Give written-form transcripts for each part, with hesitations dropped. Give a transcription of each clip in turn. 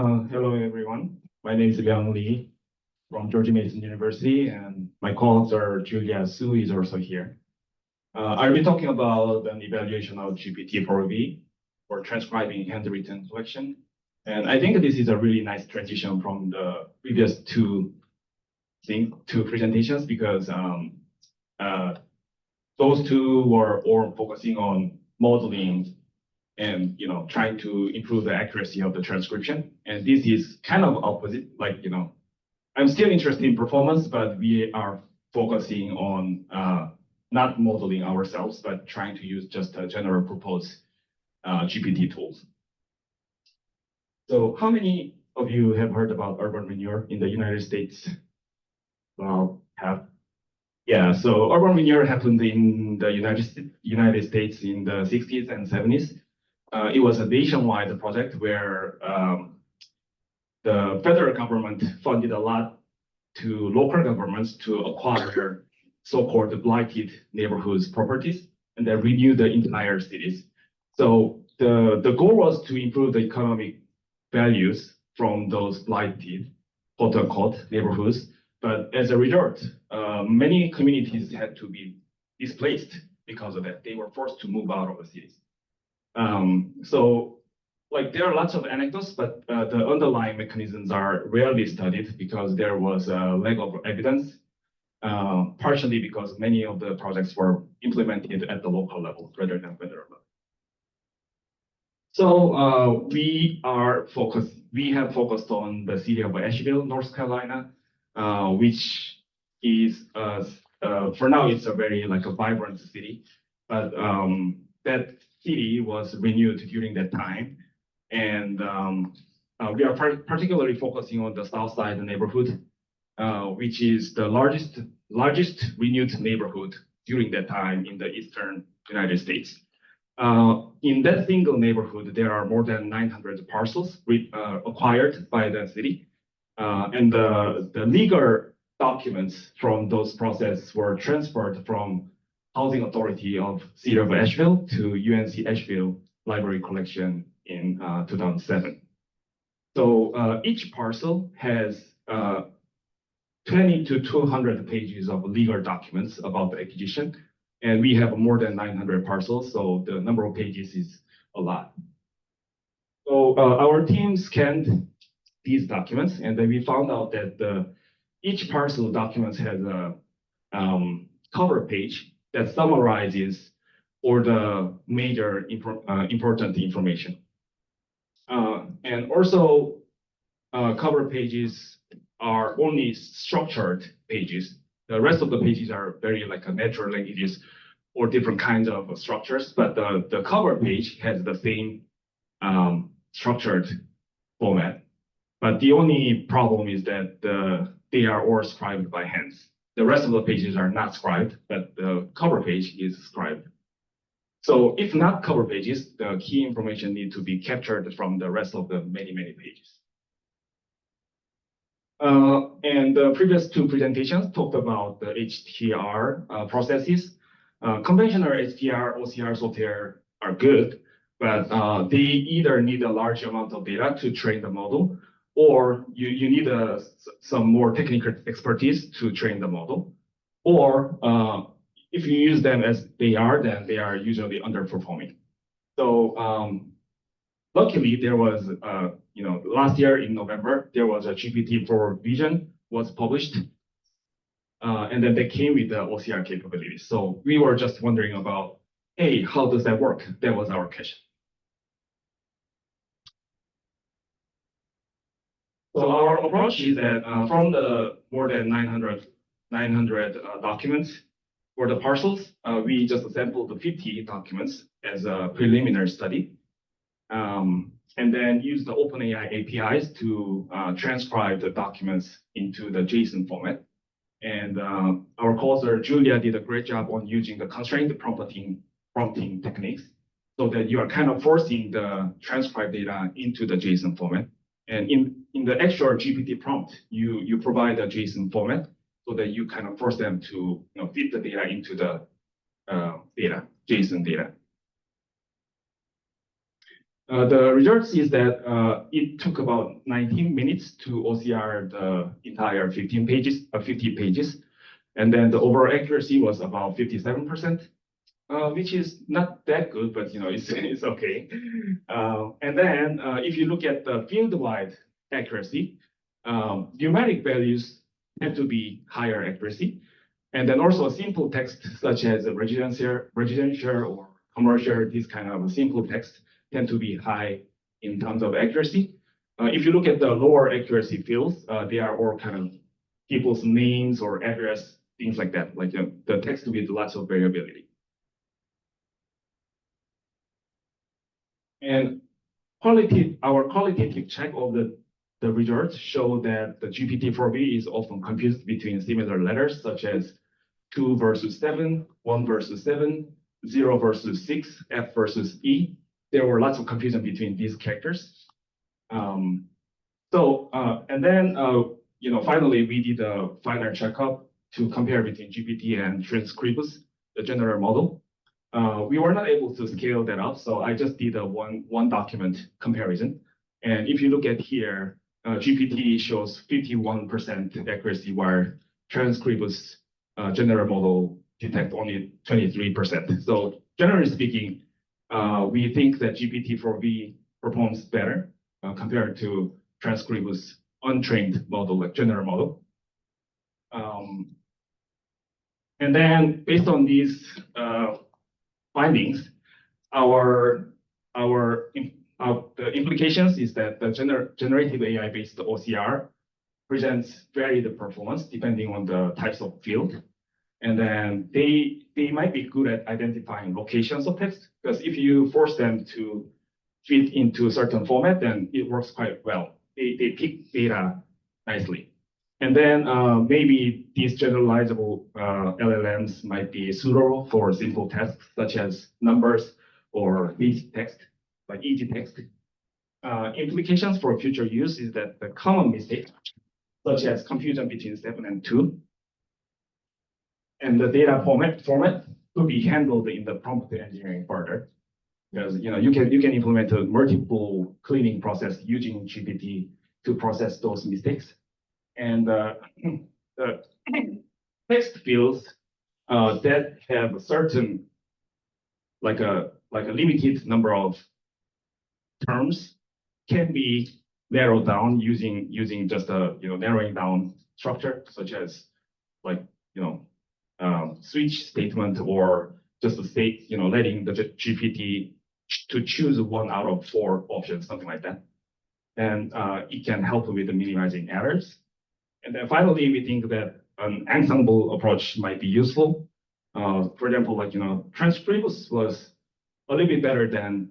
Hello, everyone. My name is Myeong Lee from George Mason University, and my co-author Julia Su is also here. I'll be talking about an evaluation of GPT-4V for transcribing handwritten collection. And I think this is a really nice transition from the previous two presentations because those two were all focusing on modeling and trying to improve the accuracy of the transcription. And this is kind of opposite. I'm still interested in performance, but we are focusing on not modeling ourselves, but trying to use just a general purpose GPT tools. So how many of you have heard about urban renewal in the United States? Well, have. Yeah, so urban renewal happened in the United States in the 60s and 70s. It was a nationwide project where the federal government funded a lot to local governments to acquire so-called blighted neighborhoods properties and then renew the entire cities. So the goal was to improve the economic values from those blighted, quote-unquote, neighborhoods. But as a result, many communities had to be displaced because of that. They were forced to move out of the cities. So there are lots of anecdotes, but the underlying mechanisms are rarely studied because there was a lack of evidence, partially because many of the projects were implemented at the local level rather than federal level. So we have focused on the city of Asheville, North Carolina, which is for now it's a very a vibrant city, but that city was renewed during that time, and we are particularly focusing on the South Side neighborhood, which is the largest renewed neighborhood during that time in the eastern United States. In that single neighborhood, there are more than 900 parcels acquired by the city, and the legal documents from those processes were transferred from Housing Authority of City of Asheville to UNC Asheville Library Collection in 2007. So each parcel has 20 to 200 pages of legal documents about the acquisition, and we have more than 900 parcels, so the number of pages is a lot. So our team scanned these documents, and then we found out that each parcel documents has a cover page that summarizes all the major important information. And also, cover pages are only structured pages. The rest of the pages are very natural languages or different kinds of structures, but the cover page has the same structured format. But the only problem is that they are all scribed by hands. The rest of the pages are not scribed, but the cover page is scribed. So if not cover pages, the key information needs to be captured from the rest of the many pages. And the previous two presentations talked about the HTR processes. Conventional HTR, OCR software are good, but they either need a large amount of data to train the model, or you need some more technical expertise to train the model, or if you use them as they are, then they are usually underperforming. So luckily, there was, last year in November, there was a GPT-4 vision was published, and then they came with the OCR capabilities. So we were just wondering about, hey, how does that work? That was our question. So our approach is that from the more than 900 documents for the parcels, we just sampled the 50 documents as a preliminary study, and then use the OpenAI APIs to transcribe the documents into the JSON format. And our co-author Julia did a great job on using the constrained prompting techniques, so that you are kind of forcing the transcribed data into the JSON format. And in the actual GPT prompt, you provide a JSON format so that you kind of force them to feed the data into the JSON data. The results is that it took about 19 minutes to OCR the entire 15 pages, 50 pages. And then the overall accuracy was about 57%, which is not that good, but it's okay. And then if you look at the field-wide accuracy, numeric values tend to be higher accuracy. And then also simple text such as residential or commercial, this kind of simple text tend to be high in terms of accuracy. If you look at the lower accuracy fields, they are all kind of people's names or address, things like that, like the text with lots of variability. And our qualitative check of the results show that the GPT-4V is often confused between similar letters, such as 2 versus 7, 1 versus 7, 0 versus 6, F versus E. There were lots of confusion between these characters. And then, finally, we did a final checkup to compare between GPT and Transcribing, the general model. We were not able to scale that up, so I just did a one document comparison. And if you look at here, GPT shows 51% accuracy, while Transcribing's general model detect only 23%. So generally speaking, we think that GPT-4V performs better compared to Transcribing's untrained model, like general model. And then based on these findings, the implications is that the generative AI-based OCR presents varied performance depending on the types of field. And then they might be good at identifying locations of text, because if you force them to fit into a certain format, then it works quite well. They pick data nicely. And then maybe these generalizable LLMs might be suitable for simple tasks such as numbers or basic text, like easy text. Implications for future use is that the common mistakes, such as confusion between 7 and 2, and the data format could be handled in the prompt engineering further, because you can implement a multiple cleaning process using GPT to process those mistakes. And the text fields that have a certain like a limited number of terms can be narrowed down using just a narrowing down structure, such as like switch statement, or just a state, letting the GPT to choose 1 out of 4 options, something like that. And it can help with the minimizing errors. And then finally, we think that an ensemble approach might be useful. For example, Transcribing was a little bit better than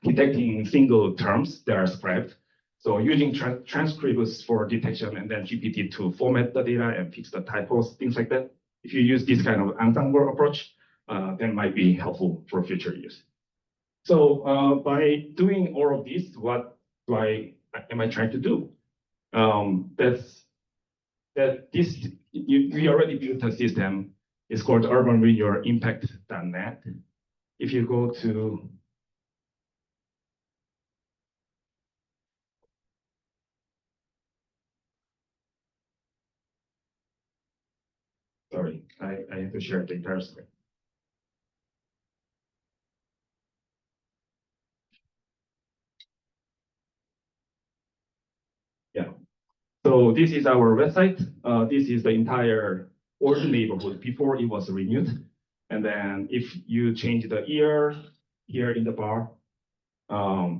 detecting single terms that are scribed. So using Transcribing for detection and then GPT to format the data and fix the typos, things like that. If you use this kind of ensemble approach, that might be helpful for future use. So by doing all of this, what am I trying to do? We already built a system. It's called Urban Renewal Impact.net. If you go to sorry, I have to share the entire screen. Yeah. So this is our website. This is the entire old neighborhood before it was renewed. And then if you change the year here in the bar,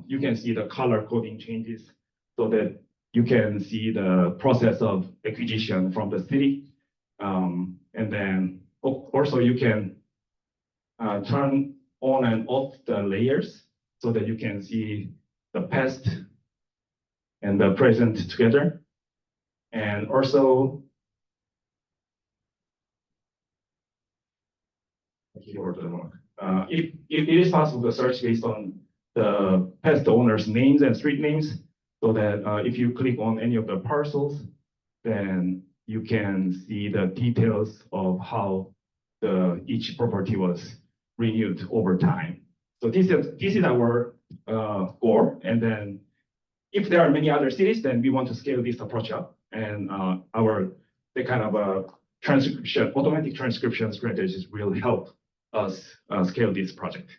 you can see the color coding changes so that you can see the process of acquisition from the city. And then also you can turn on and off the layers so that you can see the past and the present together. And also, if it is possible to search based on the past owners' names and street names, so that if you click on any of the parcels, then you can see the details of how each property was renewed over time. So this is our goal. And then if there are many other cities, then we want to scale this approach up. And the kind of automatic transcription strategies will help us scale this project.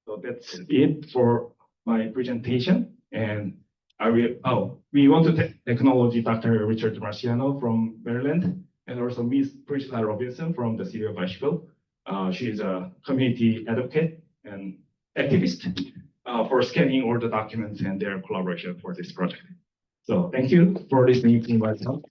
So that's it for my presentation. And we want to acknowledge Dr. Richard Marciano from Maryland, and also Ms. Priscilla Robinson from the city of Asheville. She is a community advocate and activist for scanning all the documents and their collaboration for this project. So thank you for listening to my talk.